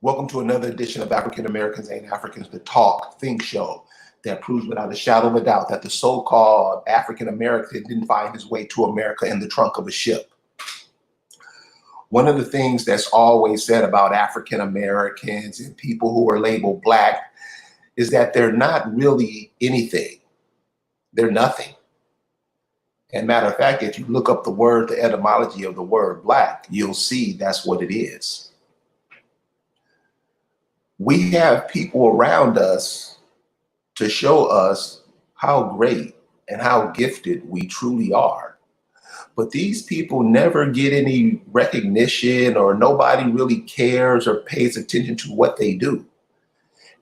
Welcome to another edition of African Americans Ain't Africans, the talk, think show that proves without a shadow of a doubt that the so-called African American didn't find his way to America in the trunk of a ship. One of the things that's always said about African Americans and people who are labeled Black is that they're not really anything. They're nothing. And matter of fact, if you look up the etymology of the word Black, you'll see that's what it is. We have people around us to show us how great and how gifted we truly are. But these people never get any recognition, or nobody really cares or pays attention to what they do.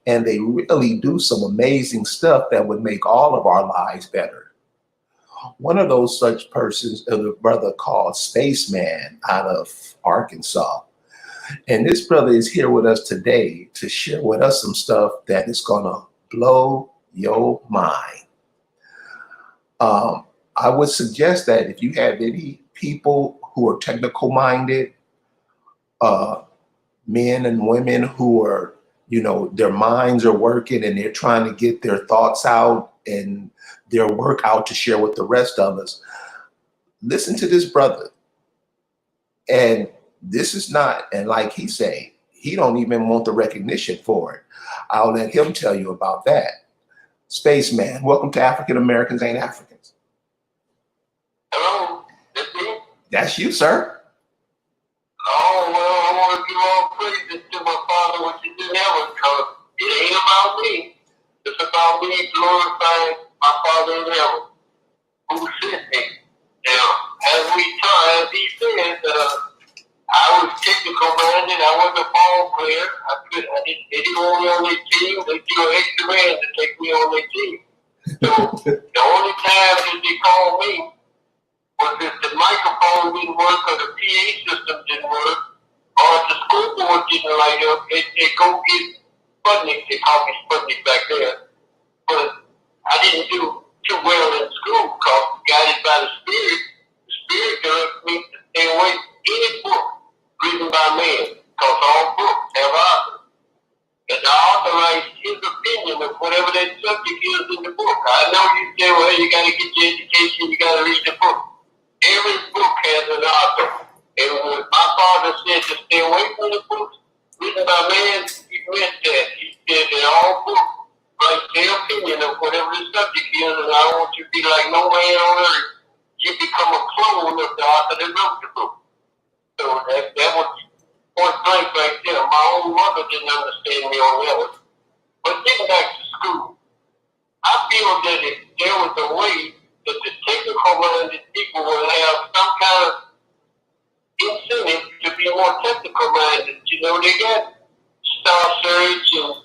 And they really do some amazing stuff that would make all of our lives better. One of those such persons is a brother called Spaceman out of Arkansas. And this brother is here with us today to share with us some stuff that is gonna blow your mind. I would suggest that if you have any people who are technical minded, men and women who are, their minds are working and they're trying to get their thoughts out and their work out to share with the rest of us, listen to this brother. And this is not, and like he's saying, he don't even want the recognition for it. I'll let him tell you about that. Spaceman, welcome to African Americans Ain't Africans. Hello, that's me? That's you, sir. Oh, well, I want to give all praises to my Father which is in heaven, because it ain't about me. It's about me glorifying my Father in heaven, who sent me. Now, as he said, I was technical minded. I wasn't a ball player. They didn't want me on their team. They threw an extra man to take me on their team. So the only time that they called me was if the microphone didn't work or the PA system didn't work or if the scoreboard didn't light up. They go get Sputnik. They called me Sputnik back there. But I didn't do too well in school because guided by the Spirit directed me to stay away from any book written by man, because all books have authors. And the author writes his opinion of whatever that subject is in the book. I know you say, well, you got to get your education, you got to read the book. Every book has an author. And when my father said to stay away from the books written by man, he meant that. He said that all books write their opinion of whatever the subject is, and I want you to be like no man on earth. You become a clone of the author that wrote the book. So that was point blank right there. My own mother didn't understand me on that one. But getting back to school, I feel that if there was a way that the technical-minded people would have some kind of incentive to be more technical-minded. They got Star Search and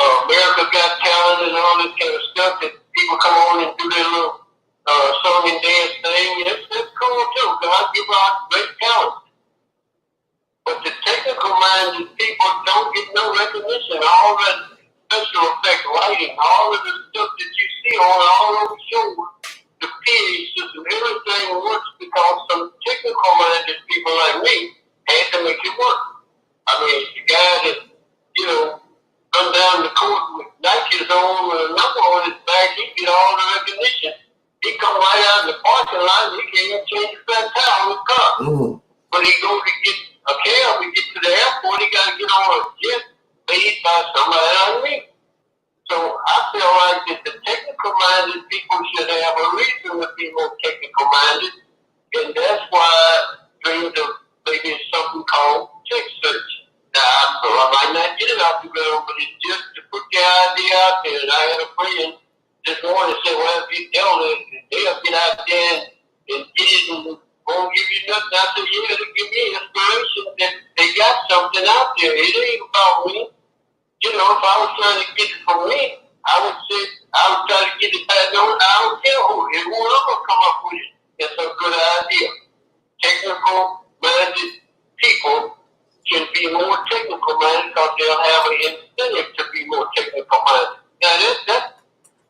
America Got Talent and all this kind of stuff that people come on and do their little song and dance thing. That's cool too, because I give out great talent. But the technical-minded people don't get no recognition. All that special effect lighting, all of the stuff that you see on all over shows, the PA system, everything works because some technical-minded people like me had to make it work. I mean, the guy that, run down the court with Nikes on and a number on his back, he get all the recognition. He come right out in the parking lot, he can't even change the flat tire on his car. But he goes to get a cab, we get to the airport, he got to get on a jet paid by somebody like me. So I feel like that the technical-minded people should have a reason to be more technical-minded, and that's why I dreamed of maybe something called tech search. Now, I might not get it off the ground, but it's just to put the idea out there. And I had a friend this morning say, well, if you tell them, they'll get out there and get it and won't give you nothing. I said, yeah, it'll give me inspiration that they got something out there. It ain't about me. If I was trying to get it from me, I would say, I would try to get it back. I don't care whoever come up with it. It's a good idea. Technical-minded people can be more technical-minded because they'll have an incentive to be more technical-minded. Now,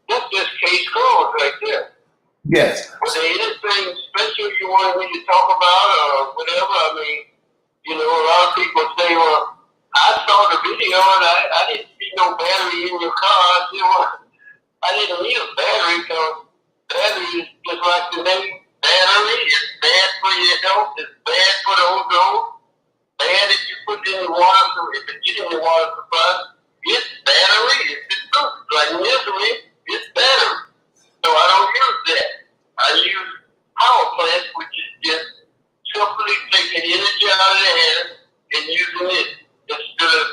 that's just case closed right there. Yes. Was there anything special you wanted me to talk about or whatever? I mean, a lot of people say, well, I saw video, and I didn't see no battery in your car. I said, well, I didn't need a battery because battery is just like the name battery. It's bad for your health. It's bad for the ozone. Bad if you put it in the water. So if it gets in the water supply, it's battery. It's true. Like misery, it's battery. So I don't use that. I use power plants, which is just simply taking energy out of the air and using it instead of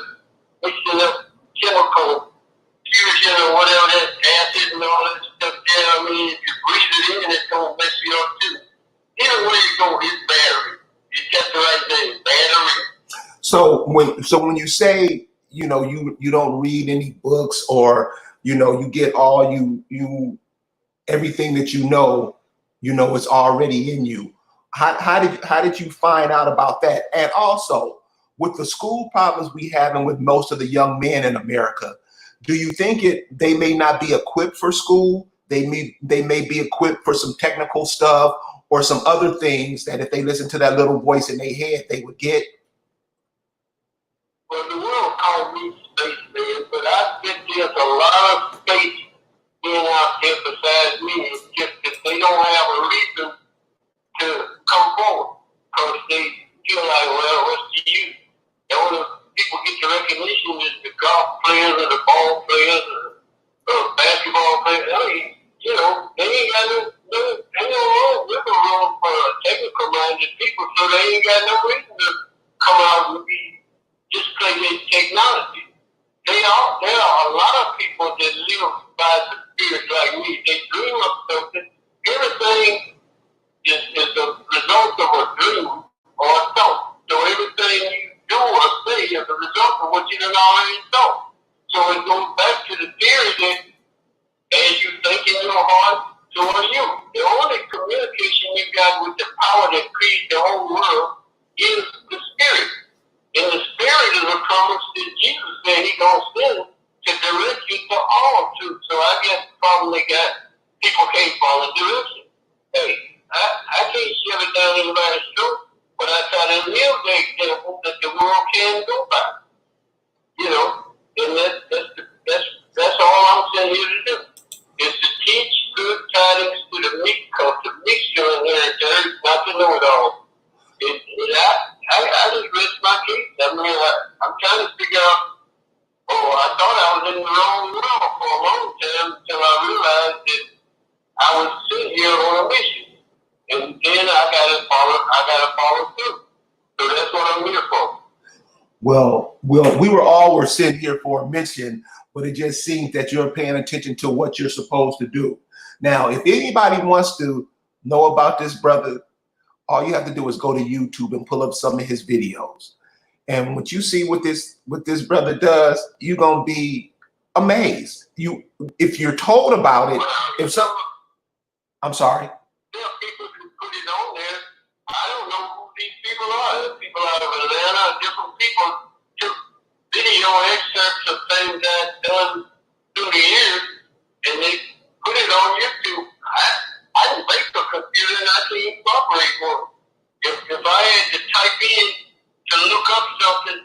mixing up chemical fusion or whatever that acid and all that stuff there. I mean, if you breathe it in, it's going to mess you up too. Either way you go, it's battery. You got the right thing, battery. So when you say, you know, you don't read any books, or, you know, you get all you everything that you know it's already in you. How did you find out about that? And also, with the school problems we have and with most of the young men in America, do you think they may not be equipped for school? They may be equipped for some technical stuff or some other things that if they listen to that little voice in their head, they would get. Well, the world called me Spaceman, but I think there's a lot of space being out there besides me. It's just that they don't have a reason to come forward because they feel like, well, what's the use? And when the people get the recognition is the golf players or the ball players or basketball players. I mean, you know, they ain't got no room for technical minded people, so they ain't got no reason to come out and be just play their technology. There are a lot of people that live by the spirit like me. They dream of something. Everything is a result of a dream or a thought. So everything you do or say is a result of what you done already thought. So it goes back to the theory that as you think in your heart, so are you. The only communication you got with the power that creates the whole world is the spirit. And the spirit is a promise that Jesus said he gonna send to direct you to all truth. So I guess the problem they got, people can't follow direction. Hey, I can't shove it down anybody's throat, but I try to live the example that the world can go by. You know, and that's all I'm saying here to do. Is to teach good tidings to the meek, because the mixture in here is not to know it all. I just rest my case. I mean, I'm trying to figure out, I thought I was in the wrong world for a long time until I realized that I was sitting here on a mission. And then I gotta follow through. So that's what I'm here for. Well, we're sitting here for a mission, but it just seems that you're paying attention to what you're supposed to do. Now, if anybody wants to know about this brother, all you have to do is go to YouTube and pull up some of his videos. And what you see what this brother does, you're gonna be amazed. If you're told about it, I'm sorry. There are people who put it on there. I don't know who these people are. There's people out of Atlanta, different people took video excerpts of things I've done through the years, and they put it on YouTube. I didn't make a computer and I can't operate one. If I had to type in to look up something,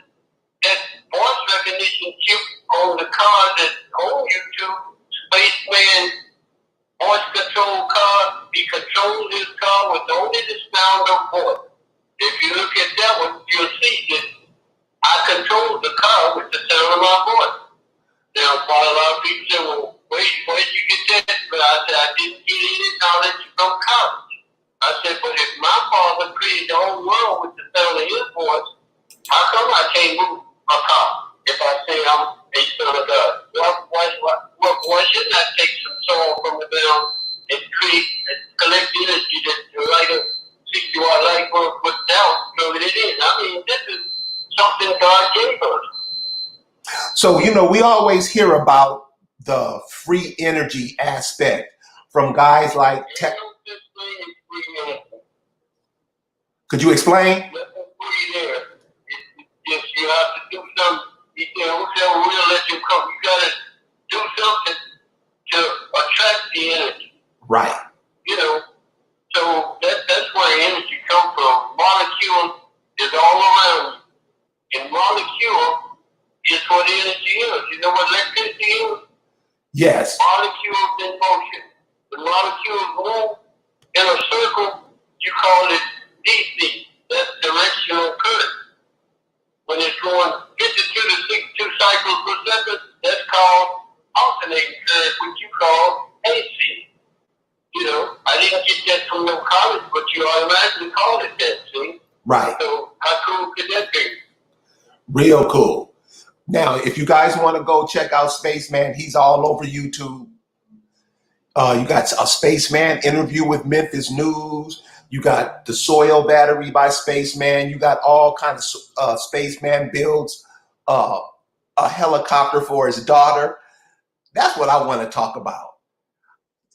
that voice recognition chip on the car that's on YouTube, Spaceman voice control car, he controls his car with only the sound of voice. If you look at that one, you'll see that I control the car with the sound of my voice. Now, quite a lot of people say, well, where did you get that? But I said, I didn't get any knowledge from college. I said, but if my father created the whole world with the sound of his voice, how come I can't move a car if I say I'm a son of God? Why shouldn't I take some soil from the ground and collect energy that the light of 60-watt light bulb puts down, plug it in? I mean, this is something God gave us. So, we always hear about the free energy aspect from guys like Tech. Could you explain? Yes, you have to do something. He said, whoever will let you come, you got to do something to attract the energy. Right. So that's where energy comes from. Molecule is all around you. And molecule is energy is. You know what electricity is? Yes. Molecules in motion. The molecules move in a circle. You call it DC. That's directional current. When it's going 52 to 62 cycles per second, that's called alternating current, which you call AC. You know, I didn't get that from no college, but you automatically call it that, see? Right. So how cool could that be? Real cool. Now, if you guys want to go check out Spaceman, he's all over YouTube. You got a Spaceman interview with Memphis News. You got the soil battery by Spaceman. You got all kinds of Spaceman builds a helicopter for his daughter. That's what I want to talk about.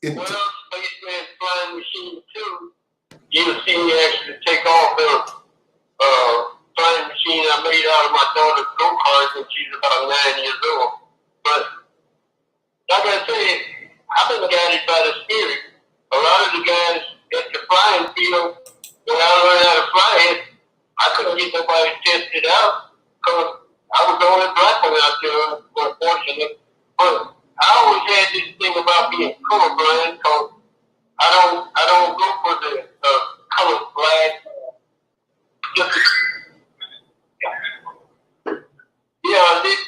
Well, Spaceman flying machine too. You'll see me actually take off in a flying machine I made out of my daughter's go-kart when she's about 9 years old. But like I said, I've been guided by the spirit. A lot of the guys at the flying field, when I learned how to fly it, I couldn't get nobody tested out because I was the only black one out there, unfortunately. But I always had this thing about being colorblind because I don't go for the color black.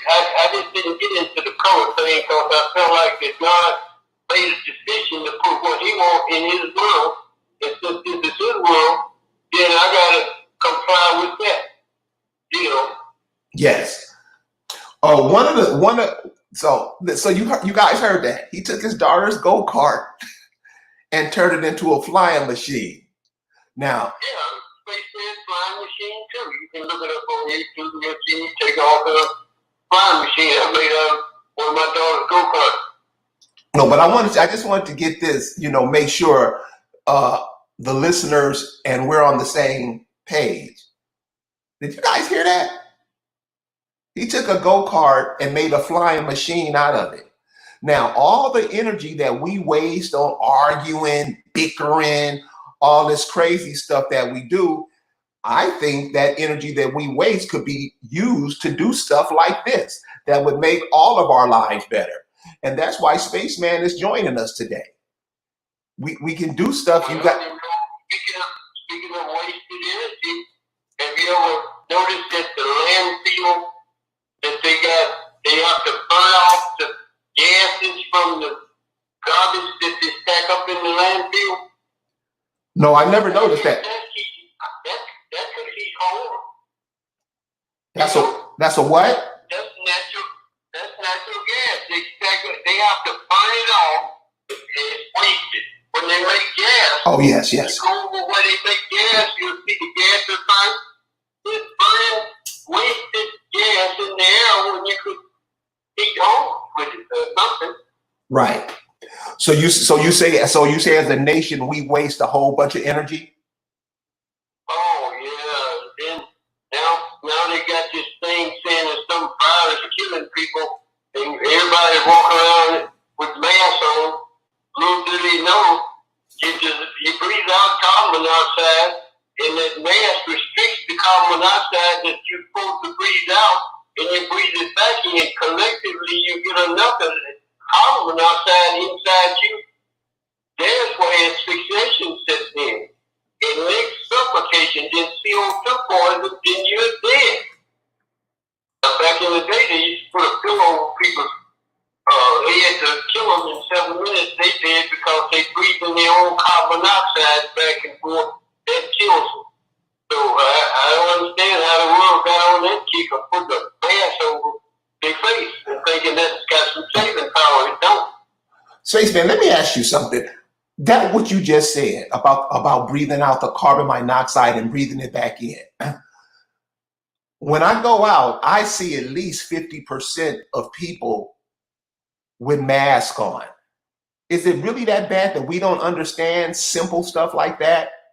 I just didn't get into the color thing because I felt like that God made a decision to put what He wants in His world, and since this is His world, then I gotta comply with that. You know. Yes. So you guys heard that he took his daughter's go-kart and turned it into a flying machine. Now, yeah, Spaceman flying machine too. You can look it up on YouTube and you'll see me take off the flying machine I made out of one of my daughter's go-karts. no, but I just wanted to get this, make sure the listeners and we're on the same page. Did you guys hear that? He took a go-kart and made a flying machine out of it. Now, all the energy that we waste on arguing, bickering, all this crazy stuff that we do, I think that energy that we waste could be used to do stuff like this that would make all of our lives better. And that's why Spaceman is joining us today. We can do stuff. Speaking of wasted energy, have you ever noticed that the landfill that they have to burn off the gases from the garbage that they stack up in the landfill? No, I never noticed that. That could heat home. That's a what? That's natural gas. They have to burn it off and it's wasted. When they make gas, oh yes. You go over where they make gas, you'll see the gas is burning. It's burning wasted gas in the air when you could heat home with it or something. Right. So you say as a nation we waste a whole bunch of energy? Oh yeah. Then now they got this thing saying that some virus killing people and everybody's walking around with masks on. Little do they know you breathe out carbon dioxide and that mask restricts the carbon dioxide that you're supposed to breathe out and you breathe it back in. Collectively you get enough of it. Carbon dioxide inside you, there's where asphyxiation sets in. It makes suffocation, then CO2 poison, then you're dead. Now, back in the day, they used to put a pillow over people's they had to kill them in 7 minutes. They did because they breathed in their own carbon dioxide back and forth. That kills them. So I don't understand how the world got on that kick of putting a mask over their face and thinking that's got some saving power. It don't. Spaceman, let me ask you something. That what you just said about breathing out the carbon monoxide and breathing it back in. When I go out, I see at least 50% of people with masks on. Is it really that bad that we don't understand simple stuff like that?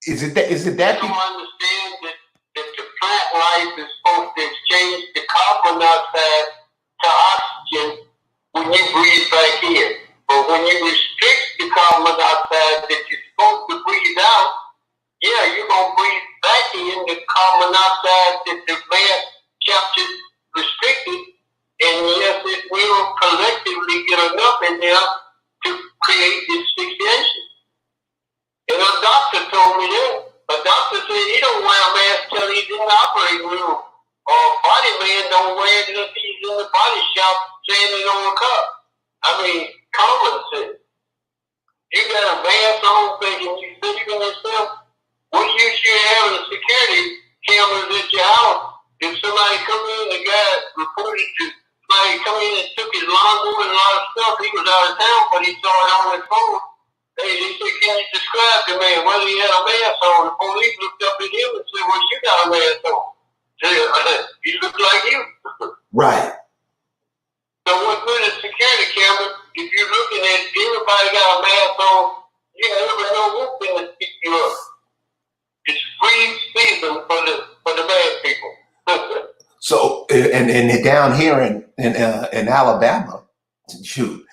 Is it that? I don't understand that the plant life is supposed to exchange the carbon dioxide to oxygen when you breathe back in. But when you restrict the carbon dioxide that you're supposed to breathe out, yeah, you're going to breathe back in the carbon dioxide that the mask captured restricted, operating room. Body man don't wear it unless he's in the body shop standing on a cup. I mean, common sense. You got a mask on thinking you saving yourself. What use you having security cameras at your house? If somebody come in, the guy reported to somebody come in and took his lawnmower and a lot of stuff. He was out of town, but he saw it on his phone. Hey, they said, can you describe the man whether he had a mask on? The police looked up at him and said, well, you got a mask on. He looked like you. Right. So what's good is security camera, if you're looking at everybody got a mask on, you never know what's going to pick you up. It's free season for the bad people. So and down here in Alabama, shoot,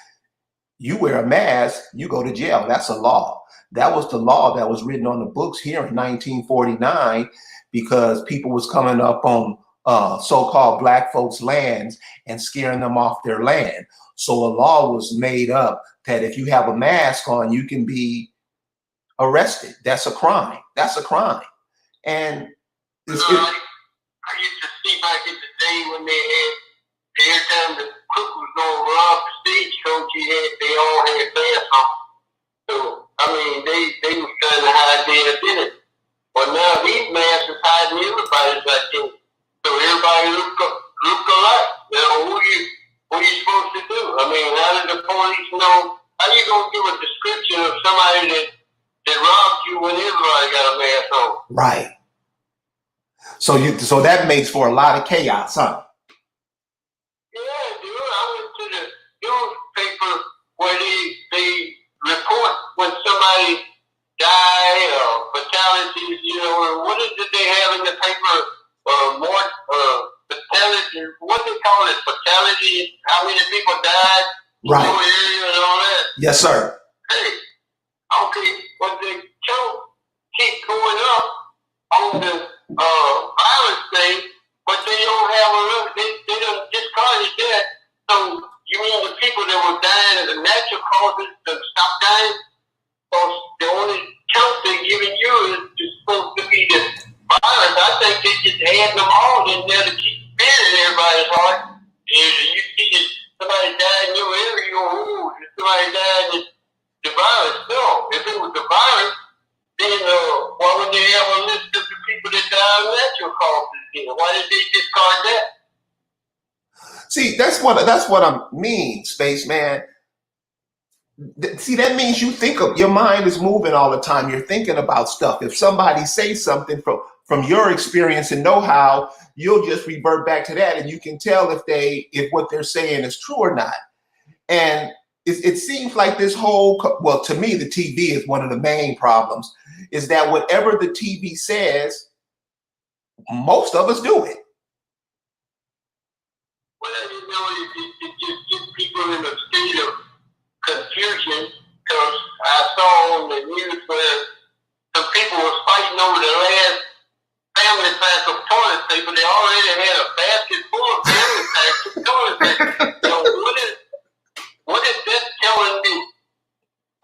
you wear a mask, you go to jail. That's a law. That was the law that was written on the books here in 1949 because people was coming up on so-called black folks' lands and scaring them off their land. So a law was made up that if you have a mask on, you can be arrested. That's a crime. That's a crime. And I used to see back in the day when they had, every time the cook was going to rob the stagecoach, they all had masks on. So, I mean, they was trying to hide their identity. But now these masks is hiding everybody's identity. So everybody look alike. You know, what are you supposed to do? I mean, how did the police know? How you going to give a description of somebody that robbed you when everybody got a mask on? Right. So that makes for a lot of chaos, huh? Yeah, dude. I went to the newspaper where they report when somebody died or fatalities, you know, or what is it they have in the paper? Fatality, what they call it? Fatality, how many people died in Right. your area and all that. Yes, sir. Hey, okay, but the count keep going up on the violence thing, but they don't have enough. They don't discard that. So you mean the people that were dying of the natural causes to stop dying? Because the only count they're giving you is supposed to be the violence. I think they just add them all in there to keep fear in everybody's heart. And you see that somebody died in your area, or somebody died in the violence. No, if it was the violence, then why would they have a list of the people that died of natural causes? Why did they discard that? See, that's what I mean, Spaceman. See, that means you think of your mind is moving all the time. You're thinking about stuff. If somebody says something from your experience and know-how, you'll just revert back to that, and you can tell if what they're saying is true or not. And it seems like this whole, well, to me, the TV is one of the main problems, is that whatever the TV says, most of us do it. Well, you know, it just gets people in a state of confusion, because I saw on the news where some people were fighting over the last family pack of toilet paper. They already had a basket full of family packs of toilet paper. So what is that telling me?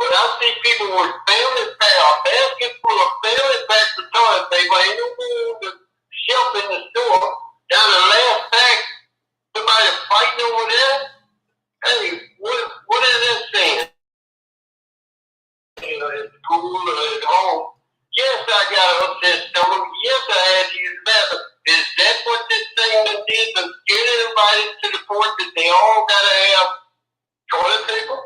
When I see people with family pack, a basket full of family packs of toilet paper, ain't no room to shelf in the store. Down the last pack, somebody fighting over there. Hey, what is that saying? At school or at home. Yes, I got an upset stomach. Yes, I had to use the bathroom. Is that what this thing did to get everybody to the point that they all gotta have toilet paper?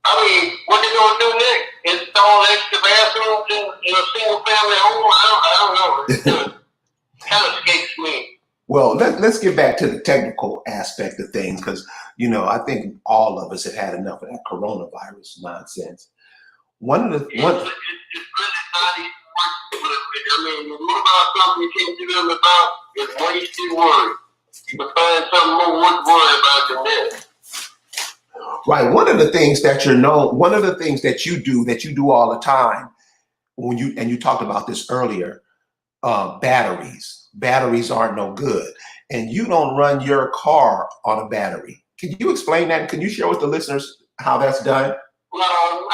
I mean, what they gonna do next? Install extra bathrooms in a single family home? I don't know. It kind of escapes me. Well, let's get back to the technical aspect of things, because, you know, I think all of us have had enough of that coronavirus nonsense. It's really not even worth it. I mean, what about something you can't do nothing about? It's wasted words. You can find something more worth worrying about than that. Right. One of the things that you do all the time, you talked about this earlier, batteries. Batteries aren't no good, and you don't run your car on a battery. Can you explain that? Can you share with the listeners how that's done? Well,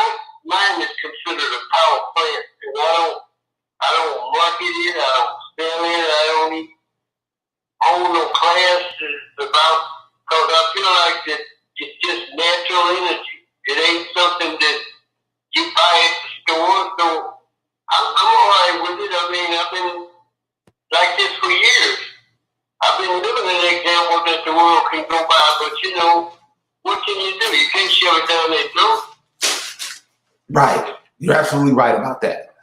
mine is considered a power plant, and I don't market it, I don't sell it, I real energy. It ain't something that you buy at the store. So I'm all right with it. I mean, I've been like this for years. I've been living an example that the world can go by, but you know, what can you do? You can't shove it down their throat. Right. You're absolutely right about that.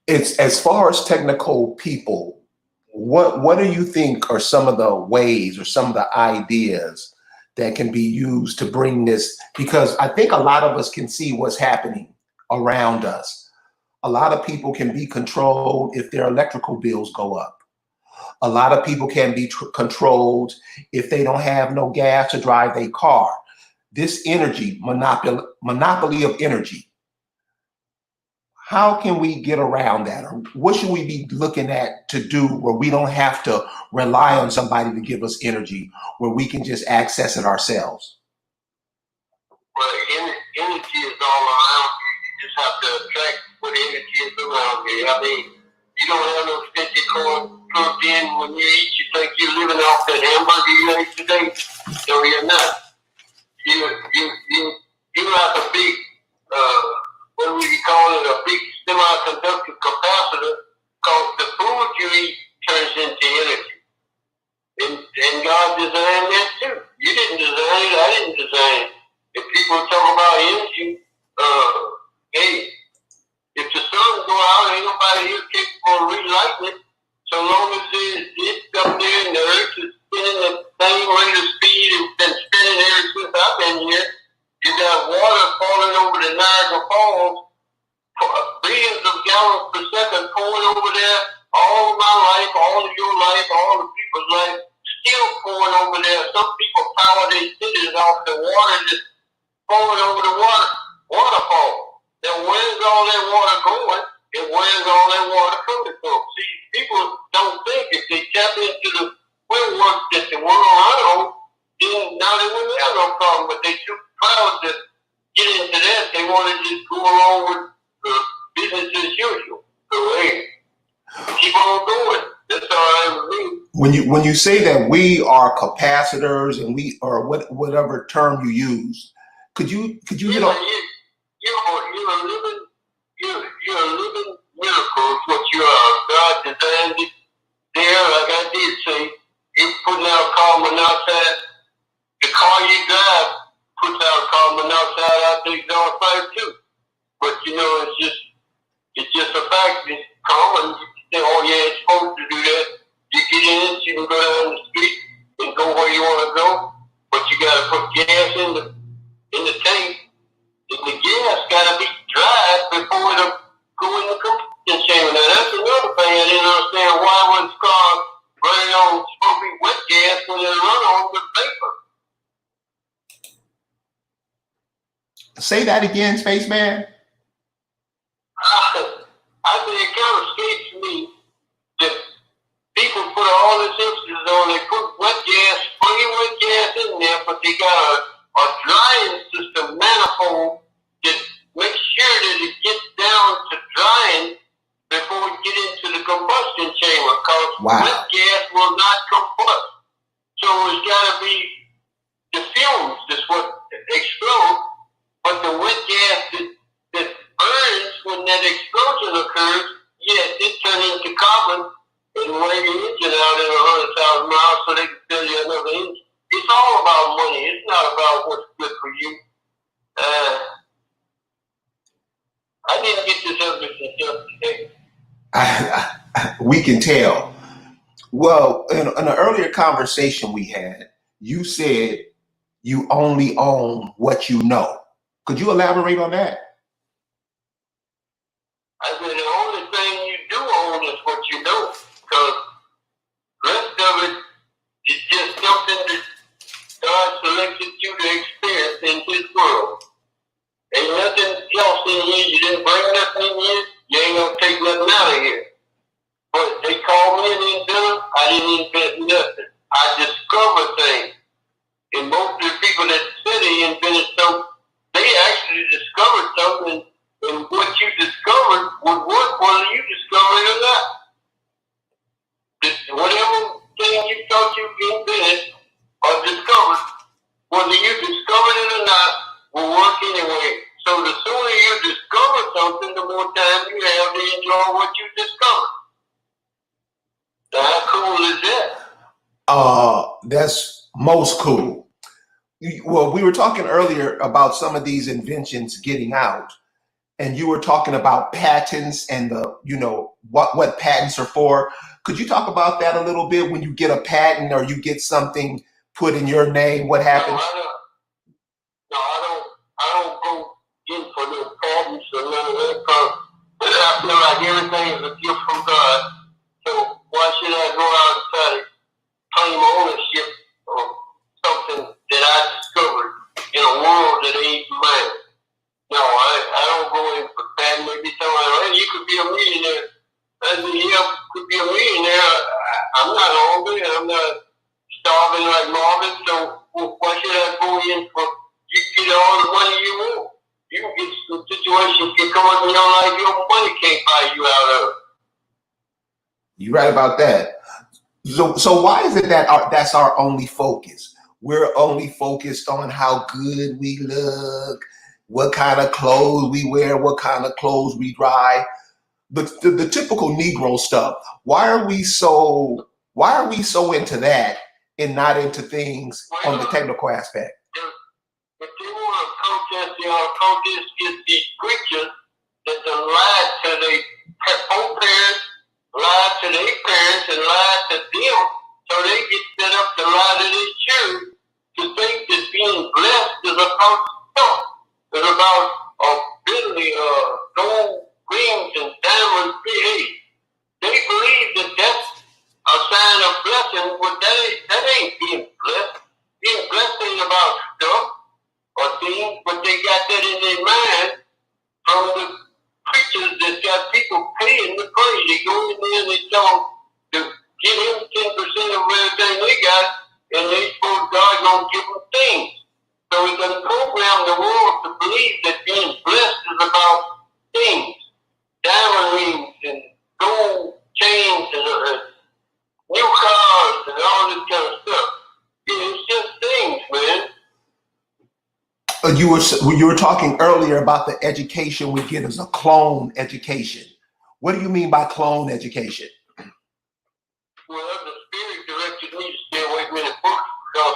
It's as far as technical people, what do you think are some of the ways or some of the ideas that can be used to bring this? Because I think a lot of us can see what's happening around us. A lot of people can be controlled if their electrical bills go up. A lot of people can be controlled if they don't have no gas to drive their car. This energy, monopoly of energy, how can we get around that? Or what should we be looking at to do where we don't have to rely on somebody to give us energy, where we can just access it ourselves? Well, energy is all around you. You just have to attract what energy is around you. I mean, you don't have no fancy car plugged in when you eat. You think you're living off that hamburger you ate today? No, you're not. You like a big, what would you call it, a big semiconductor capacitor, because the food you eat turns into energy. And God designed that too. You didn't design it, I didn't design it. If people talk about energy, hey, if the sun go out, ain't nobody here capable of relighting it. So long as it's up there and the earth is spinning the same rate of speed it's been spinning ever since I've been here, you got water falling over the Niagara Falls, billions of gallons per second pouring over there. All of my life, all of your life, all the people's life, still pouring over there. Some people power their cities off the water just pouring over the waterfall. Now, where's all that water going? And where's all that water coming from? See, people don't think if they tap into the will work that the world run on, then now they wouldn't have no problem. But they too proud to get into that. They want to just go along with business as usual. So hey, keep on going. That's all right with me. When you say that we are capacitors and we or whatever term you use, could you get on? You're a living miracle is what you are. God designed it there, like I did say. It's putting out carbon monoxide. The car you drive puts out carbon monoxide out the exhaust pipe too. But you know, it's just a fact. It's common. You say, oh yeah, it's supposed to do that. You get in it, you can go down the street and go where you want to go. But you got to put gas in the tank. And the gas got to be dried before it'll go in the combustion chamber. Now that's another thing I didn't understand. Why was car running on supposed to be wet gas when they run on with vapor? Say that again, Spaceman. I think it kind of escapes me that people put all this emphasis on. They put wet gas, plenty wet gas in there, but they got a drying system, manifold, that makes sure that it gets down to drying before it get into the combustion chamber. Because wet gas will not combust. So it's got to be the fumes that's what explodes. But the wet gas that burns when that explosion occurs, yes, it turns into carbon and weigh the engine out at 100,000 miles so they can fill you another engine. It's all about money. It's not about what's good for you. I didn't get this evidence yesterday. We can tell. Well, in an earlier conversation we had, you said you only own what you know. Could you elaborate on that? I said the only thing you do own is what you know, because the rest of it is just something that God selected you to experience in His world. Ain't nothing else in here. You didn't bring nothing in here. You ain't gonna take nothing out of here. But they called me an inventor. I didn't invent nothing. I discovered things. And most of the people that said they invented something, they actually discovered something. And what you discovered would work whether you discovered it or not. Whatever thing you thought you invented or discovered, whether you That's most cool. Well, we were talking earlier about some of these inventions getting out, and you were talking about patents and the, what patents are for. Could you talk about that a little bit? When you get a patent or you get something put in your name, what happens? No, I don't go in for no patents or none of that because I feel like everything is a gift from God. So why should I go out and try to claim ownership of something that I discovered in a world that ain't mine? No, I don't go in for patent. Maybe somebody, hey, you could be a millionaire. I said, yeah, could be a millionaire. I'm not hungry. I'm not starving like Marvin. So why should I go in for? You get all the money you want. You can get some situations can come up in your life your money can't buy you out of. You're right about that. So why is it that that's our only focus? We're only focused on how good we look, what kind of clothes we wear, what kind of clothes we drive, the typical Negro stuff. Why are we so into that and not into things on the technical aspect? If they want to protest, they ought to protest against these preachers that done lied to their parents, lied to their parents, and lied to them, so they get set up to lie to their children to think that being blessed is about stuff. It's about ability, gold rings and diamonds. Hey, they believe that that's a sign of blessing, but that ain't being blessed. Being blessed ain't about stuff or things, but they got that in their mind from the preachers that got people paying to pray. They go in there and they tell them to give him 10% of everything they got, and they suppose God gonna give them things. So we can program the world to believe that being blessed is about things, diamond rings and gold chains and new cars and all this kind of stuff. It's just things, man. You were talking earlier about the education we get as a clone education. What do you mean by clone education? Well, the spirit directed me to stay away from the books because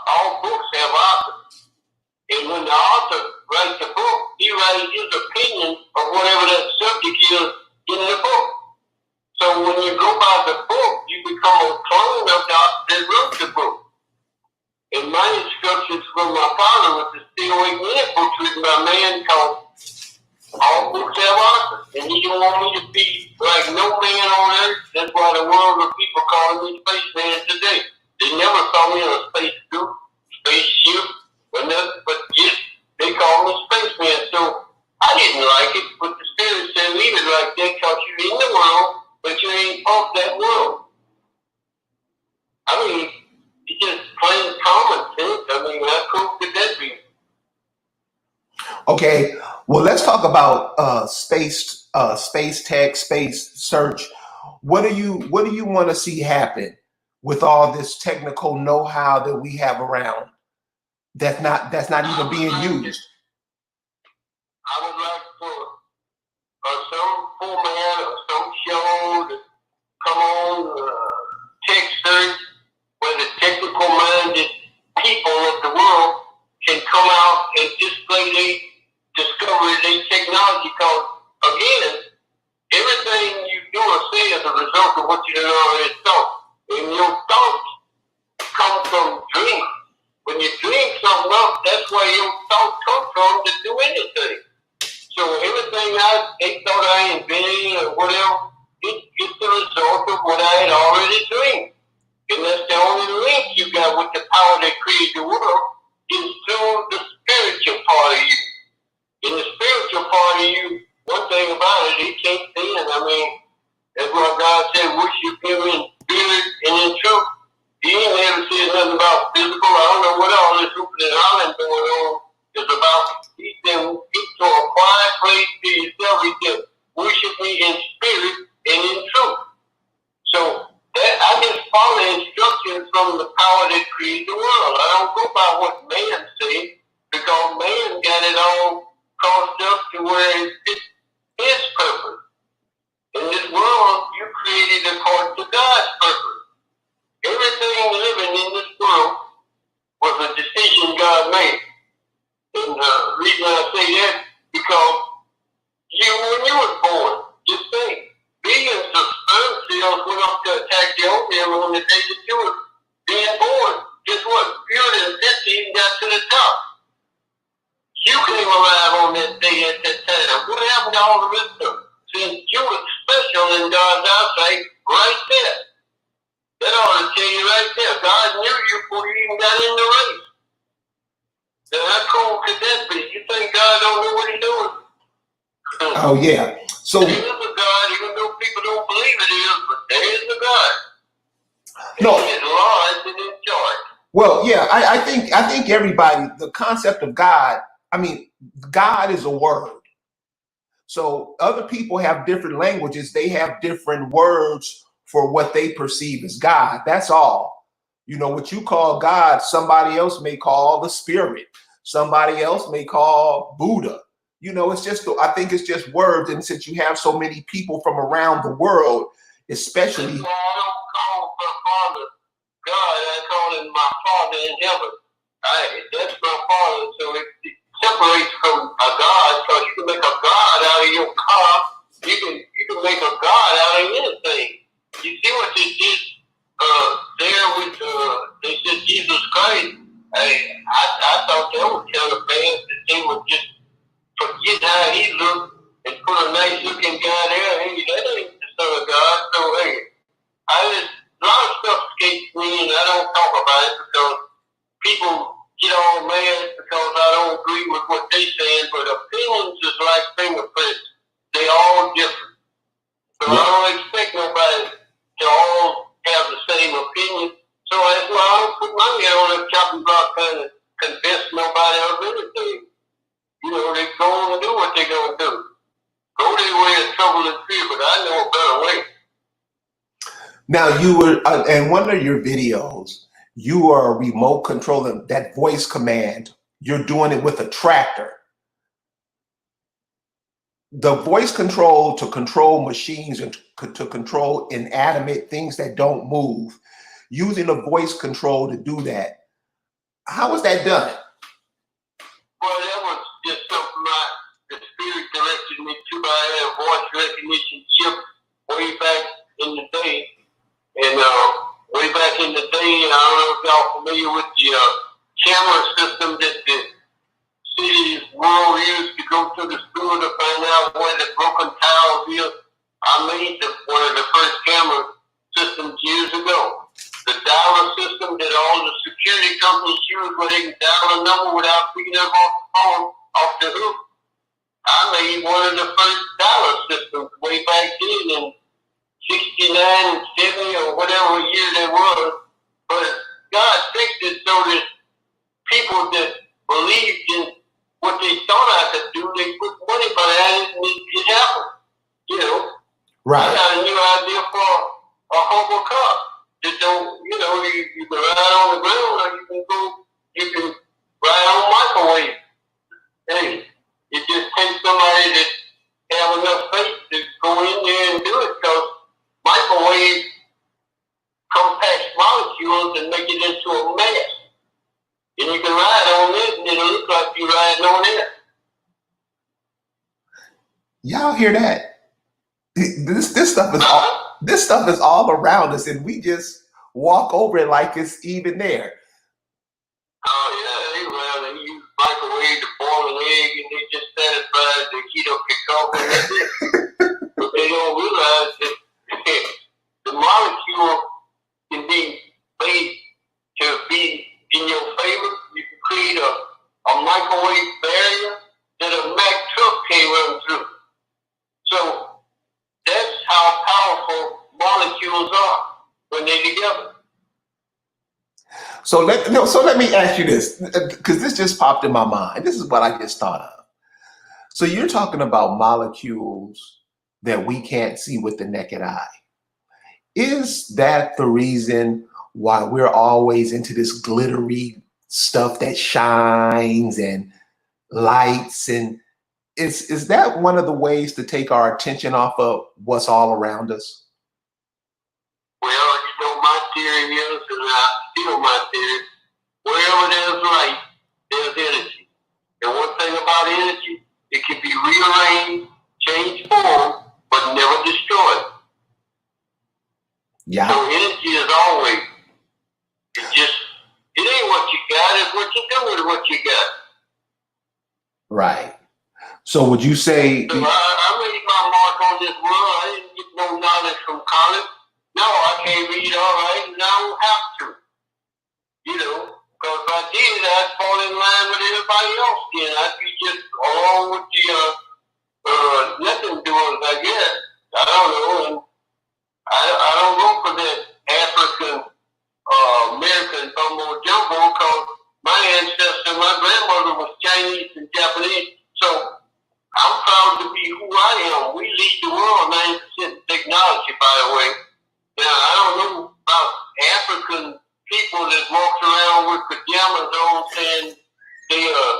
all books have authors. And when the author writes a book, he writes his opinion of whatever that subject is in the book. So when you go by the book, you become a clone of the author that wrote the book. And my instructions from my father was to stay away from any books written by man called all books have authors. And he don't want me to be like no man on earth. That's why the world of people call me Spaceman today. They never saw me in a spacesuit, spaceship, or nothing, but yes, they call me Spaceman. So I didn't like it, but the spirit said leave it like that because you're in the world, but you ain't of that world. I mean, it's just plain common sense. I mean, how cool could that be? Okay, well, let's talk about space tech, space search. What do you want to see happen with all this technical know-how that we have around that's not even being used? I would like for some format or some show to come on tech search where the technical minded people of the world can come out and display their discovery, their technology. Because again, everything you do or say is a result of what you done already thought. And your thoughts come from dreams. When you dream something up, that's where your thoughts come from to do anything. So everything they thought I invented or whatever, it's the result of what I had already dreamed. And that's the only link you got with the power that created the world is through the spiritual part of you. In the spiritual part of you, one thing about it, he can't sin. I mean, that's why God said, worship him in spirit and in truth. He ain't never said nothing about physical. I don't know what all this hooping and hollering going on is about. He said, get to a quiet place to yourself. He said, worship me in spirit and in truth. So I just follow instructions from the power that created the world. I don't go by what man said because man got it all crossed up to where it fits his purpose. In this world, you created according to God's purpose. angels went up to attack the old man on the day that you were being born. Guess what? Fury and death even got to the top. You came alive on that day at that time. What happened to all the rest of them? See, you were special in God's eyesight right there. That ought to tell you right there. God knew you before you even got in the race. Now, how cool could that be? You think God don't know what he's doing? Oh, yeah. So there is a God, even though people don't believe it is, but there is a God. No. He is large and in charge. Well, yeah, I think everybody, the concept of God, I mean, God is a word. So other people have different languages. They have different words for what they perceive as God. That's all. You know, what you call God, somebody else may call the spirit. Somebody else may call Buddha. You know, it's just, I think it's just words. And since you have so many people from around the world, especially. I don't call my Father God, I call him my Father in heaven. That's my Father. So it separates from a God, because you can make a God out of your car. You can make a God out of anything. You see what they did there with they said Jesus Christ. I thought that was kind of bad, that they would just forget how he looked and put a nice looking guy there. Hey, that ain't the Son of God. So hey, a lot of stuff escapes me, and I don't talk about it because people get all mad because I don't agree with what they saying. But opinions is like fingerprints; they all different. So I don't expect nobody to all have the same opinion. So that's why I don't put my head on a chopping block trying to convince nobody of anything. You know, they're going to do what they're going to do. Go their way of trouble and fear, but I know a better way. Now you were, in one of your videos, you are remote controlling that voice command. You're doing it with a tractor. The voice control to control machines and to control inanimate things that don't move, using a voice control to do that. How was that done? Well, that was just something the spirit directed me to. I had a voice recognition chip way back in the day. And way back in the day, I don't know if y'all familiar with the camera system that the city world used to go to the school to find out where the broken tiles is. I made one of the first camera systems years ago. The dialer system that all the security companies use, where they can dial a number without picking up off the phone, off the hook. I made one of the first dialer systems way back then in 69 and 70 or whatever year they was. But God fixed it so that people that believed in what they thought I could do, they put money behind it and it happened. You know? Right. I got a new idea for a hobo car. That don't, you know, you can ride on the ground or you can ride on microwave. Hey, it just takes somebody that have enough faith to go in there and do it, because microwave compacts molecules and make it into a mass. And you can ride on it and it'll look like you're riding on it. Y'all hear that? This stuff is all around us, and we just walk over it like it's even there. Oh yeah, they use microwave to boil an egg, and they just satisfy the heat of the coffee, and that's it. But they don't realize that the molecule can be made to be in your favor. You can create a microwave barrier that a Mack truck can't run through. So that's how powerful molecules are when they're together. So let me ask you this, because this just popped in my mind. This is what I just thought of. So you're talking about molecules that we can't see with the naked eye. Is that the reason why we're always into this glittery stuff that shines and lights? And is that one of the ways to take our attention off of what's all around us? Well, you know, my theory is, and I feel my theory, wherever there's light, there's energy. And one thing about energy, it can be rearranged, change form, but never destroyed. Yeah. energy is always. It ain't what you got, it's what you do with what you got. Right. So would you say? So I made my mark on this world. I didn't get no knowledge from college. No, I can't read all right, and I don't have to. Because if I did, I'd fall in line with everybody else. Then I'd be just along with the nothing doers, I guess. I don't know. And I don't go for that African American bumbo jumbo because my ancestor, my grandmother was Chinese and Japanese. So I'm proud to be who I am. We lead the world 90% technology, by the way. Now, I don't know about African people that walk around with pajamas on saying they are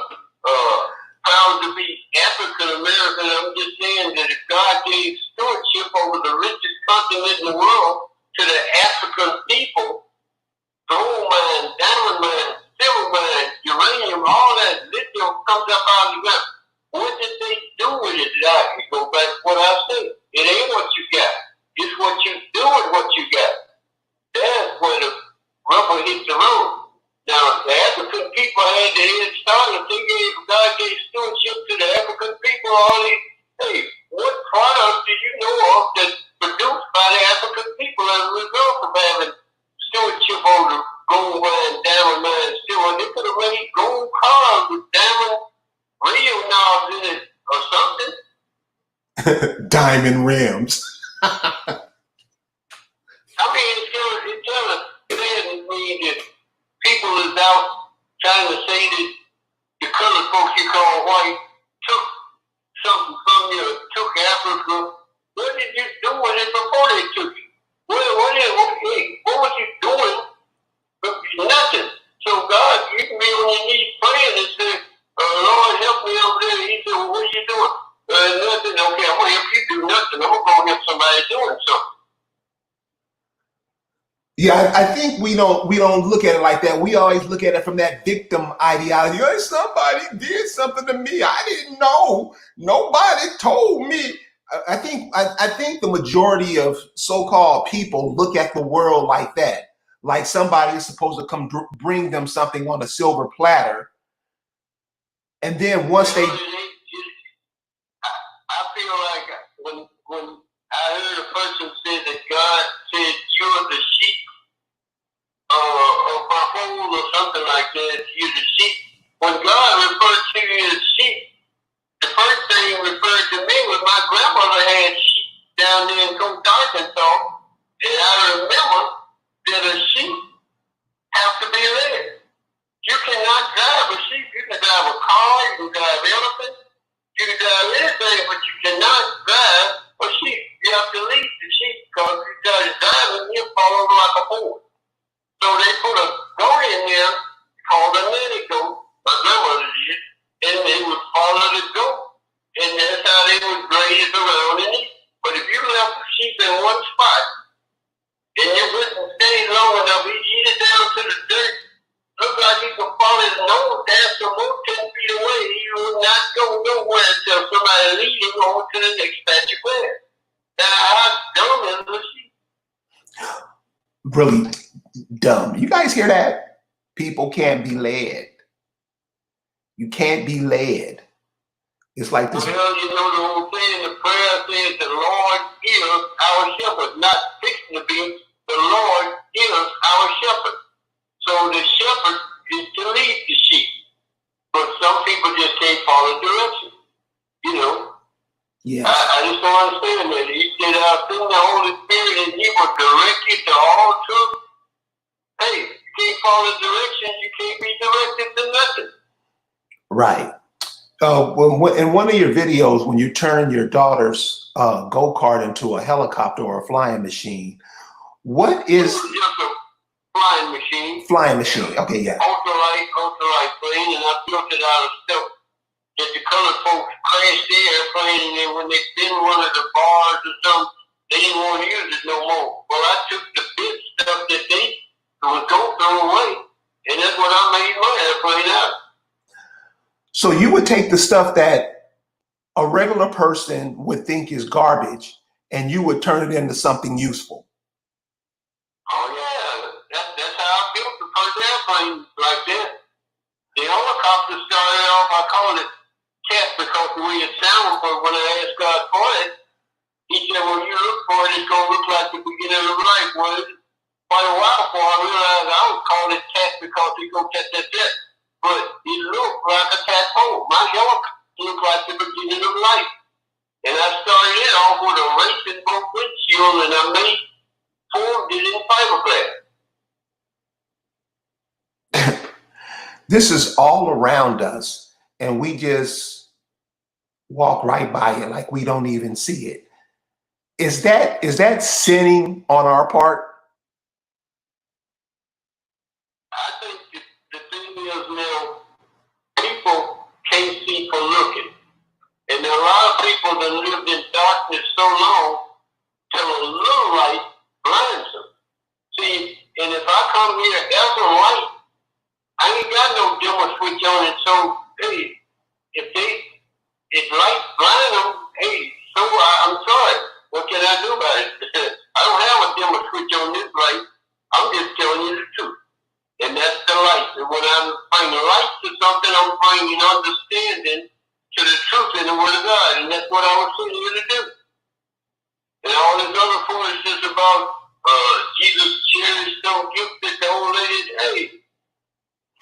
proud to be African American. I'm just saying that if God gave stewardship over the richest continent in the world to the African people, gold mine, diamond mine, silver mine, uranium, all that lithium comes up out of the ground. What did they do with it? I can go back to what I said. It ain't what you got. It's what you do with what you got. That's where the rubber hits the road. Now, the African people had the head start. If God gave stewardship to the African people, hey, what product do you know of that's produced by the African people as a result of having stewardship over gold mine, diamond mine, silver? They could have made gold cars with diamond radio knobs in it or something. Diamond rims. I mean, it's kind of sad to me that people is out trying to say that the colored folks you call white took something from you, took Africa. What did you do with it before they took it? What was you doing? Nothing. So God, you can be on your knees praying and say, Lord, help me over there. He said, well, what are you doing? Nothing. Okay, I'm going to help you do nothing. I'm going to go help somebody doing something. Yeah, I think we don't look at it like that. We always look at it from that victim ideology. Hey, somebody did something to me. I didn't know. Nobody told me. I think the majority of so-called people look at the world like that. Like somebody is supposed to come bring them something on a silver platter. And then once they... I feel like when I heard a person say that God said you're the sheep of my fold or something like that, you're the sheep. When God referred to you as sheep, the first thing he referred to me was my grandmother had sheep down there in Coast, Arkansas, and I remember that a sheep has to be led. You cannot drive a sheep. You can drive a car, you can drive elephants, you can drive anything, but you cannot drive a sheep. You have to lead the sheep because if you try to drive them, you'll fall over like a board. So they put a goat in there called a nanny goat, my grandmother did, and they would follow the goat. And that's how they would graze around and eat. But if you left the sheep in one spot, and you wouldn't stay long enough, he'd eat it down to the dirt. Looked like he could fall his nose down some more 10 feet away. He would not go nowhere until somebody lead him over to the next patch of grass. Now, how dumb is the sheep? Really dumb. You guys hear that? People can't be led. You can't be led. It's like this. Well, you know the whole thing, the prayer says the Lord is our shepherd, not fixing to be. The Lord is our shepherd. So the shepherd is to lead the sheep. But some people just can't follow direction. Yes. I just don't understand that. He said, I'll send the Holy Spirit and he will direct you to all truth. Hey, you can't follow directions, you can't be directed to nothing. Right. In one of your videos, when you turn your daughter's go-kart into a helicopter or a flying machine, what is... Just a flying machine. Flying machine, okay, yeah. Ultralight plane, and I built it out of stuff that the colored folks crashed the airplane, and then when they been one of the bars or something, they didn't want to use it no more. Well, I took the big stuff that they would go throw away, and that's what I made my airplane out. So you would take the stuff that a regular person would think is garbage, and you would turn it into something useful. airplane like that. The helicopter started off, I called it cat because the way it sounded, but when I asked God for it, he said, well, you look for it, it's going to look like the beginning of life. Well, quite a while before I realized I was calling it cat because it's going to catch that jet. But it looked like a tadpole. My helicopter looked like the beginning of life. And I started it off with a racing boat windshield, and I made formed it in fiberglass. This is all around us, and we just walk right by it like we don't even see it. Is that sinning on our part? I think the thing is now, people can't see for looking. And there are a lot of people that lived in darkness so long till a little light blinds them. See, and if I come here as a light, I ain't got no dimmer switch on it. So, hey, if light blind them, hey, so I'm sorry. What can I do about it? I don't have a dimmer switch on this light. I'm just telling you the truth. And that's the light. And when I'm bringing light to something, I'm bringing understanding to the truth in the Word of God. And that's what I was sitting here to do. And all this other foolishness about Jesus cherished no gift that the old lady, hey,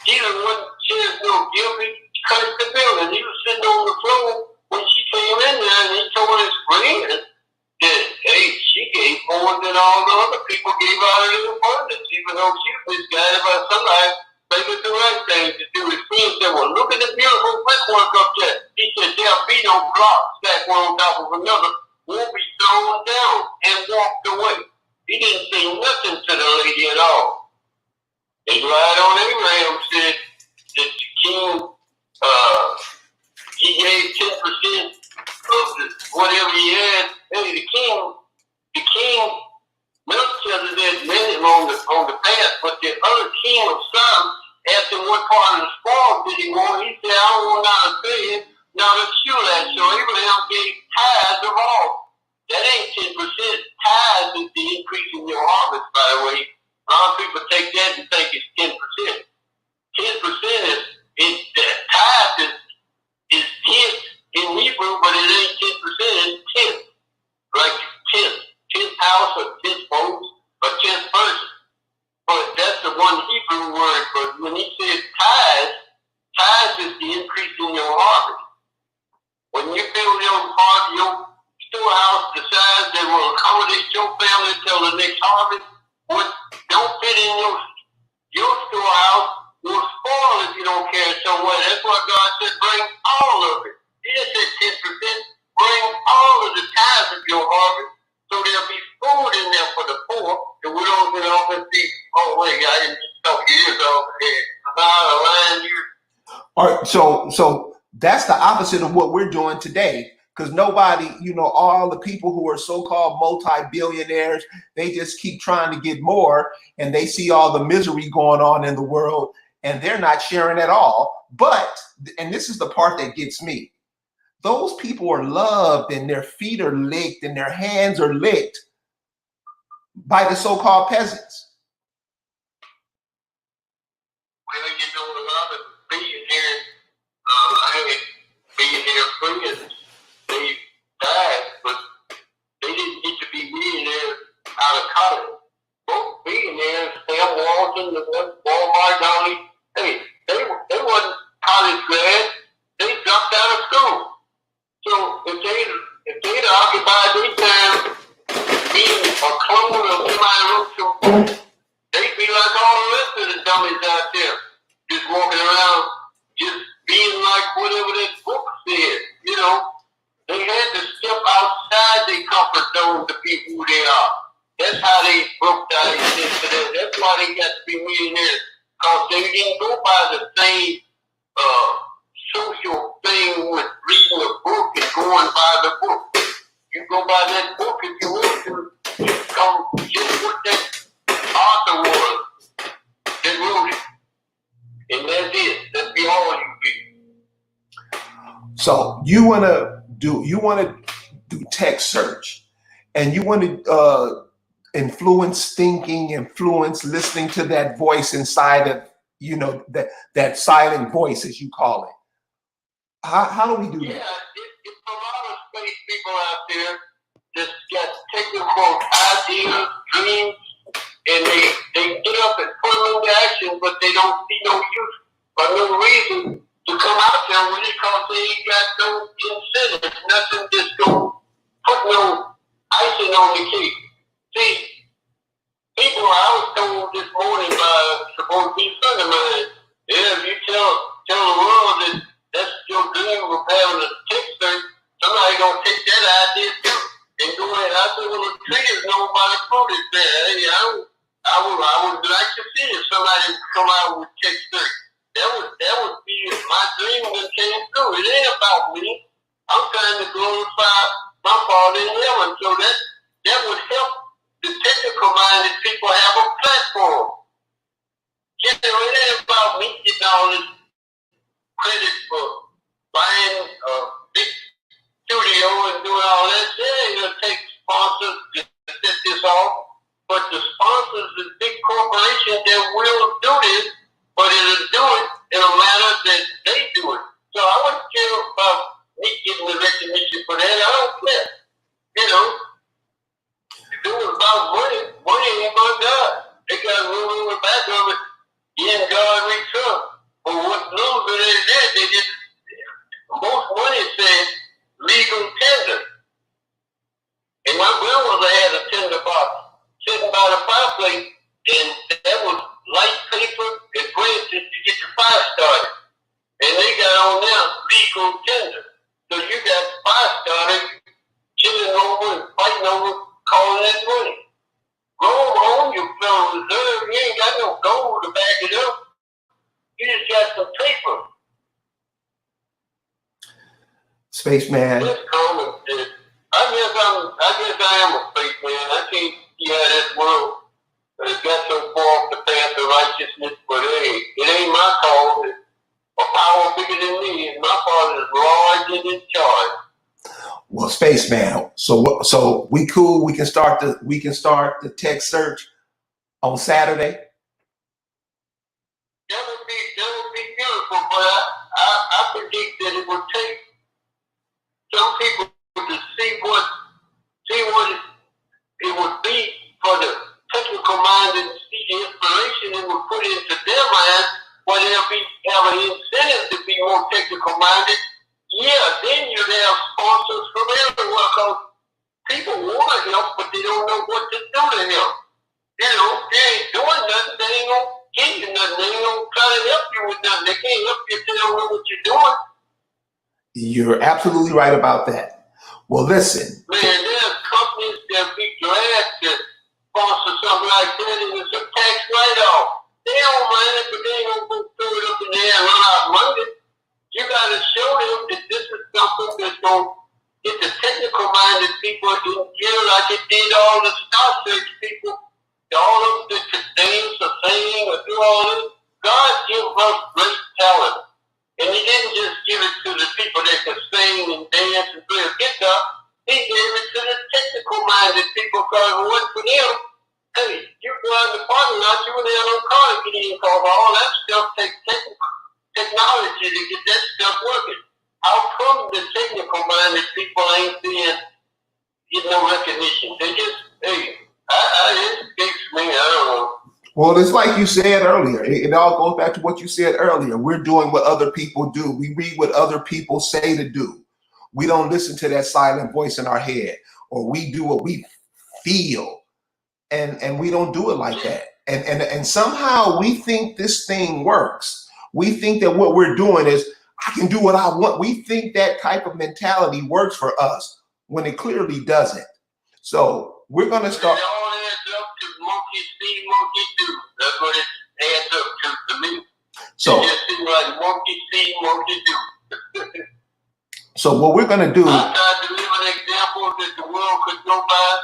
Jesus wasn't cherished no gift. He cursed the building. He was sitting on the floor when she came in there, and he told his friend that, hey, she gave more than all the other people gave out of their abundance, even though she was misguided by somebody making the right thing to do. His friend said, well, look at the beautiful brickwork up there. He said, there'll be no blocks stacked one on top of another. Won't be thrown down, and walked away. He didn't say nothing to the lady at all. They lied on Abraham, said that the king, he gave 10% of whatever he had. Hey, the king, Melchizedek met him on the path, but the other king of Sodom asked him what part of the spoil did he want. He said, I don't want not a bed, not a shoe latch. So Abraham gave tithes of all. That ain't 10%. Tithes is the increase in your harvest, by the way. A lot of people take that and think it's 10%. 10% is tithe is tenth in Hebrew, but it ain't 10%, it's tenth. Like tenth house or tenth folks or tenth person. But that's the one Hebrew word. But when he says tithes is the increase in your harvest. When you build your storehouse the size that will accommodate your family till the next harvest, what don't fit in your storehouse will spoil if you don't carry it somewhere. That's why God said bring all of it. He didn't say 10%. Bring all of the tithes of your harvest so there'll be food in there for the poor, and we don't get off and see, oh wait, I didn't talk years off here. I'm out of line here. All right, so that's the opposite of what we're doing today. Because nobody, all the people who are so-called multi-billionaires, they just keep trying to get more, and they see all the misery going on in the world, and they're not sharing at all. But, and this is the part that gets me, those people are loved, and their feet are licked, and their hands are licked by the so-called peasants. Well, a lot of billionaires, I had billionaire friends. They died, but they didn't get to be millionaires out of college. Both billionaires, Sam Walton, the Walmart Downey, hey, they wasn't college grads. They dropped out of school. So if they'd occupied their time being a clone of somebody wrote some, they'd be like all the rest of the dummies out there, just walking around, just being like whatever that book said, They had to step outside their comfort zone to be who they are. That's how they broke down into that. That's why they got to be millionaires. Because they didn't go by the same social thing with reading a book and going by the book. You go by that book if you want to. You come just what that author was that wrote it. And that's it. That's be all you get. So you want to do text search, and you want to influence thinking, influence listening to that voice inside of you know, that silent voice, as you call it. How do we do that? It's a lot of space people out there just got technical ideas, dreams, and they get up and put them into action, but they don't see no use or no reason to come out there with it because they ain't got no incentive, nothing just go put no icing on the cake. See, people, I was told this morning by supposed to be a friend of mine, yeah, if you tell the world that that's your dream of having a tech search, somebody gonna take that idea too and go ahead. I said, well, the tree is known by the fruit it's there. Hey, I would like to see if somebody would come out with tech search. That would be my dream that came true. It ain't about me. I'm trying to glorify my Father in heaven, so that would help the technical-minded people have a platform. You know, it ain't about me getting all this credit for buying a big studio and doing all that. Yeah, it'll take sponsors to set this off, but the sponsors, the big corporations that will do this, but it'll do it in a manner that they do it. So I wouldn't care about me getting the recognition for that. I don't care. You know, if it was about money ain't about God. They got room in the back of it. Yeah, God reached up. But what little bit they did, they just, most money said legal tender. And my grandmother had a tender box sitting by the fireplace, and that was light paper and bread to get the fire started. And they got on there legal tender. So you got fire started, killing over and fighting over, calling that money. Go on your Federal Reserve. You ain't got no gold to back it up. You just got some paper. Spaceman. That's common sense. I guess I am a spaceman. I can't see how this world has got so far off the path of righteousness, but hey, it ain't my call. It's a power bigger than me, and my Father is large and in charge. Well, Spaceman. So we cool. We can start the tech search on Saturday. That would be beautiful, but I predict that it would take some people to see what it would be for the technical mind and see the inspiration it would put into their minds, where they'll have an incentive to be more technical minded. Yeah, then you'd have sponsors from everywhere because people want to help, but they don't know what to do to help. You know, they ain't doing nothing, they ain't gonna give you nothing, they ain't gonna try to help you with nothing. They can't help you if they don't know what you're doing. You're absolutely right about that. Well, listen. Man, there's companies that be glad to sponsor something like that, and it's a tax write-off. They don't mind it, but they ain't gonna go throw it up in the air and run out money. You gotta show them that this is something that's gonna get the technical-minded people in gear like it did all the Star Search people. All of them that could dance or sing or do all this. God gives us great talent. And he didn't just give it to the people that could sing and dance and play a guitar. He gave it to the technical-minded people because it wasn't for them. Hey, you go out in the parking lot, you wouldn't have no car to get in because all that stuff takes technology to get that stuff working. How come the technical-minded people ain't getting no recognition? They just, hey, it escapes me, I don't know. Well, it's like you said earlier. It all goes back to what you said earlier. We're doing what other people do. We read what other people say to do. We don't listen to that silent voice in our head, or we do what we feel, and we don't do it like that. And somehow we think this thing works. We think that what we're doing is, I can do what I want. We think that type of mentality works for us when it clearly doesn't. So we're going to start. It all adds up to monkey see, monkey do. That's what it adds up to me. So it just seems like monkey see, monkey do. So what we're going to do. I tried to live an example that the world could go by.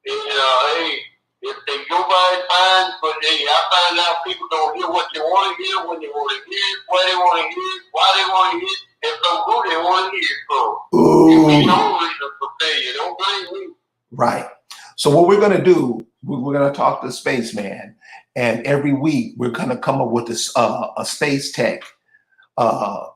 And hey, if they go by it, fine. But hey, I find out people don't hear what they want to hear, when they want to hear it, where they want to hear it, why they want to hear it, and from who they want to hear it from. Ooh. It's no reason for failure. Don't blame me. Right. So what we're going to do, we're going to talk to Spaceman, and every week we're going to come up with this a space tech uh,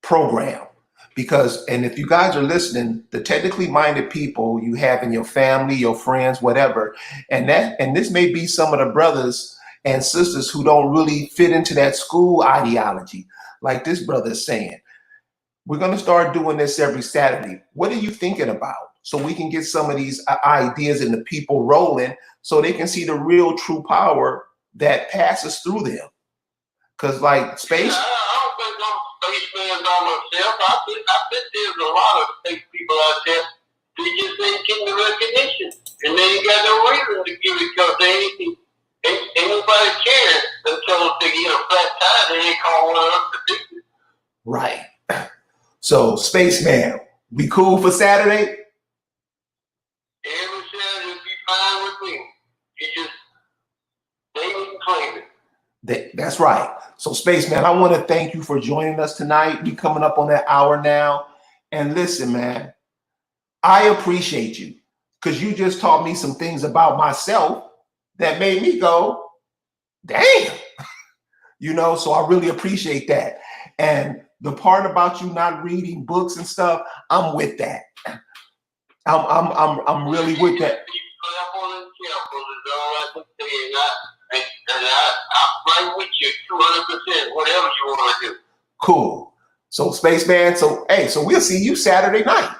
program. Because, and if you guys are listening, the technically minded people you have in your family, your friends, whatever, and this may be some of the brothers and sisters who don't really fit into that school ideology, like this brother is saying. We're going to start doing this every Saturday. What are you thinking about? So we can get some of these ideas and the people rolling so they can see the real true power that passes through them. Because like space. Yeah, I don't think I'm a spaceman by myself. I bet there's a lot of space people out there. They just ain't getting the recognition. And they ain't got no reason to give it because ain't nobody cares until they get a flat tire and they call one of us to fix it. Right. So, Spaceman, we cool for Saturday? Every Saturday will be fine with me. You just, they need to claim it. That's right. So, Spaceman, I want to thank you for joining us tonight. We coming up on that hour now. And listen, man, I appreciate you because you just taught me some things about myself that made me go, damn. You know, so I really appreciate that. And the part about you not reading books and stuff, I'm with that. I'm really with that. Be careful and careful is all I can say. And I'm right with you 200%, whatever you want to do. Cool. So Spaceman, so hey, so we'll see you Saturday night.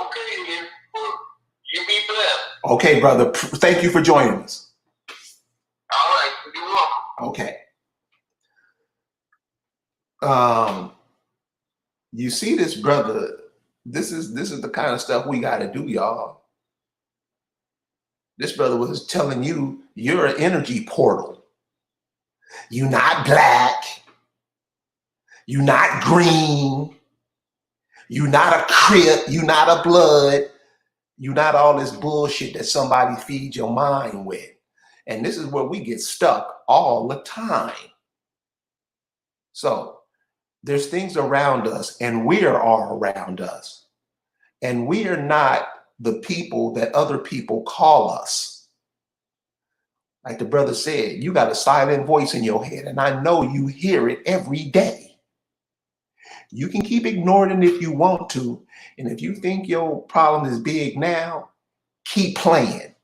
Okay, then. Well, you be blessed. Okay, brother. Thank you for joining us. All right, you're welcome. Okay. You see this brother, this is the kind of stuff we got to do, y'all. This brother was telling you you're an energy portal. You're not black. You're not green. You're not a crip. You're not a blood. You're not all this bullshit that somebody feeds your mind with. And this is where we get stuck all the time. So there's things around us and we are all around us. And we are not the people that other people call us. Like the brother said, you got a silent voice in your head, and I know you hear it every day. You can keep ignoring it if you want to. And if you think your problem is big now, keep playing.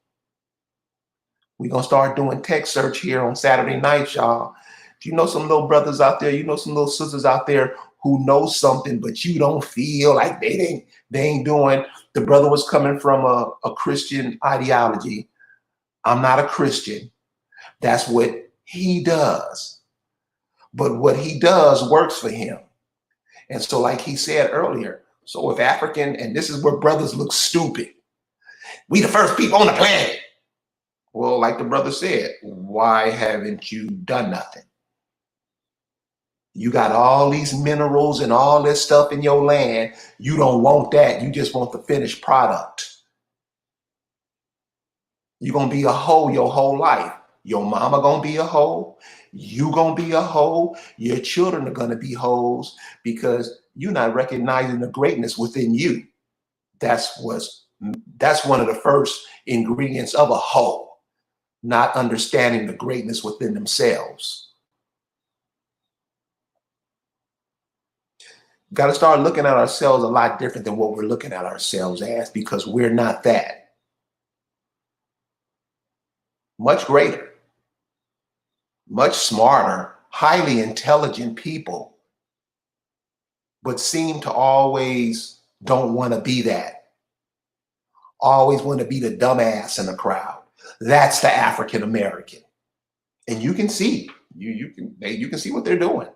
We're going to start doing text search here on Saturday nights, y'all. If you know some little brothers out there, you know some little sisters out there who know something, but you don't feel like they ain't doing. The brother was coming from a Christian ideology. I'm not a Christian. That's what he does. But what he does works for him. And so like he said earlier, so if African, and this is where brothers look stupid, we the first people on the planet. Well, like the brother said, why haven't you done nothing? You got all these minerals and all this stuff in your land. You don't want that. You just want the finished product. You're going to be a hoe your whole life. Your mama going to be a hoe. You going to be a hoe. Your children are going to be hoes because you're not recognizing the greatness within you. That's one of the first ingredients of a hoe, not understanding the greatness within themselves. Got to start looking at ourselves a lot different than what we're looking at ourselves as, because we're not that. Much greater, much smarter, highly intelligent people, but seem to always don't want to be that. Always want to be the dumbass in the crowd. That's the African American. And you can see, you can see what they're doing.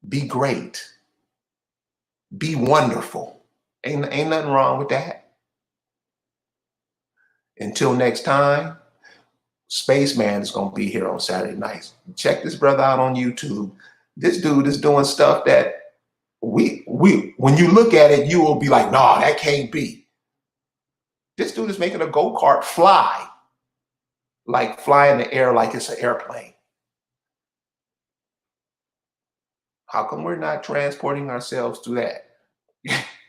Be great. Be wonderful. Ain't nothing wrong with that. Until next time, Spaceman is going to be here on Saturday nights. Check this brother out on YouTube. This dude is doing stuff that we when you look at it, you will be like, nah, that can't be. This dude is making a go-kart fly, like fly in the air like it's an airplane. How come we're not transporting ourselves to that?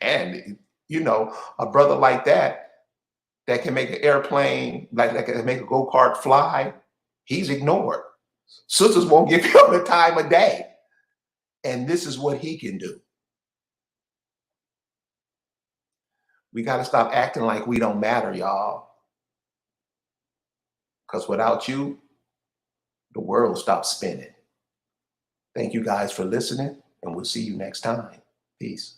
And, you know, a brother like that can make an airplane, like that can make a go-kart fly, he's ignored. Sisters won't give him the time of day. And this is what he can do. We got to stop acting like we don't matter, y'all. Because without you, the world stops spinning. Thank you guys for listening, and we'll see you next time. Peace.